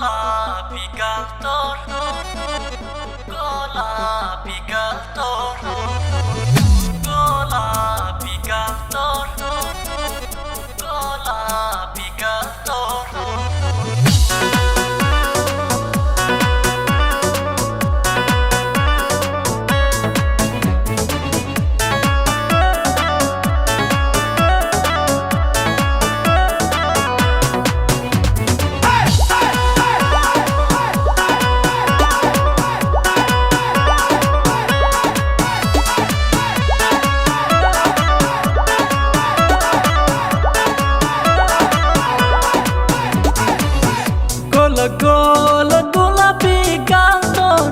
গোলাপি গাল তোর, গোলাপি গাল তোর, গোলাপি গাল তোর, গোলাপি গাল তোর। গোল গোলাপি গাল তোর,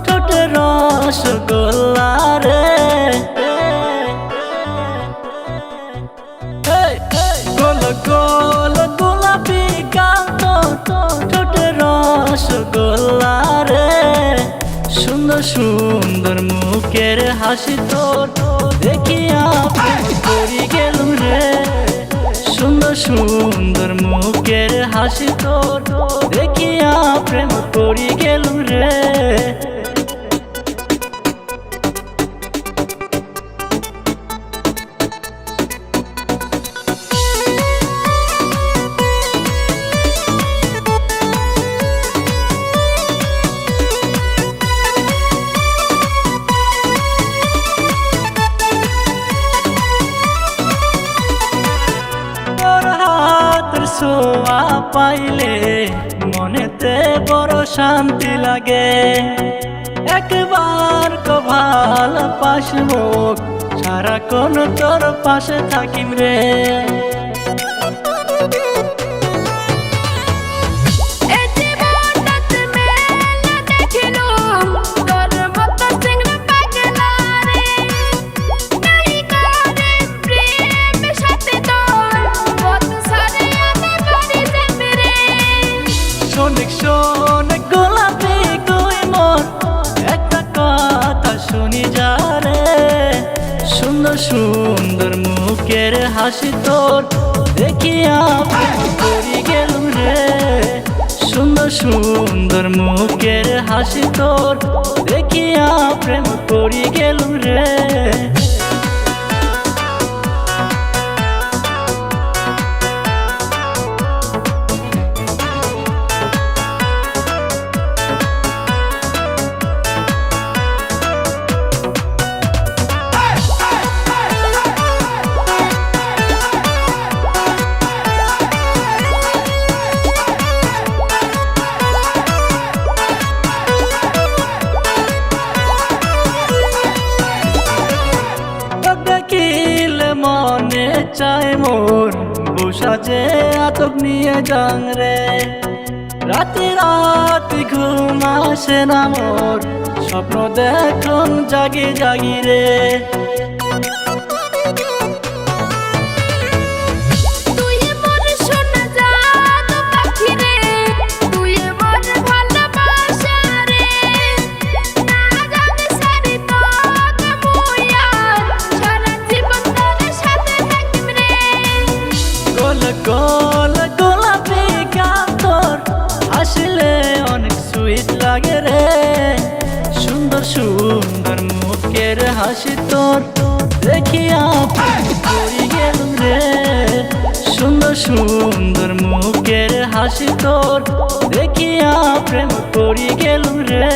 ঠোঁটে রসগোল্লা রে। গোল গোল গোলাপি গাল তোর, ঠোঁটে রসগোল্লা রে। সুন্দর সুন্দর মুখের হাসি তোর দেখিয়া প্রেম করি গেলুম রে। সুন্দর সুন্দর মুখের হাসি তোর দেখিয়া প্রেম করি গেলুম রে। ছোঁয়া পাইলে মনেতে বড় শান্তি লাগে। একবার তো ভালোবাসবো, সারাক্ষণ তোর পাশে থাকিম রে। শোনেক গোলাপি কই মোর একটা কথা শুনি যা রে। সুন্দর সুন্দর মুখের হাসি তোর দেখিয়া প্রেম করি গেলুম রে। সুন্দর সুন্দর মুখের হাসি তোর দেখিয়া প্রেম করি গেলুম রে। মনে চায় মোর বসা যে আতক নিয়ে যাং রে। রাতে রাতে ঘুম আসে না মোর, স্বপ্ন দেখুন জাগি জাগি রে। গোল গোলাপি গাল তোর আসলে অনেক সুইট লাগে রে। সুন্দর সুন্দর মুখের হাসি তোর দেখিয়া প্রেম করি গেলুম রে। সুন্দর সুন্দর মুখের হাসি তোর দেখিয়া প্রেম করি গেলুম রে।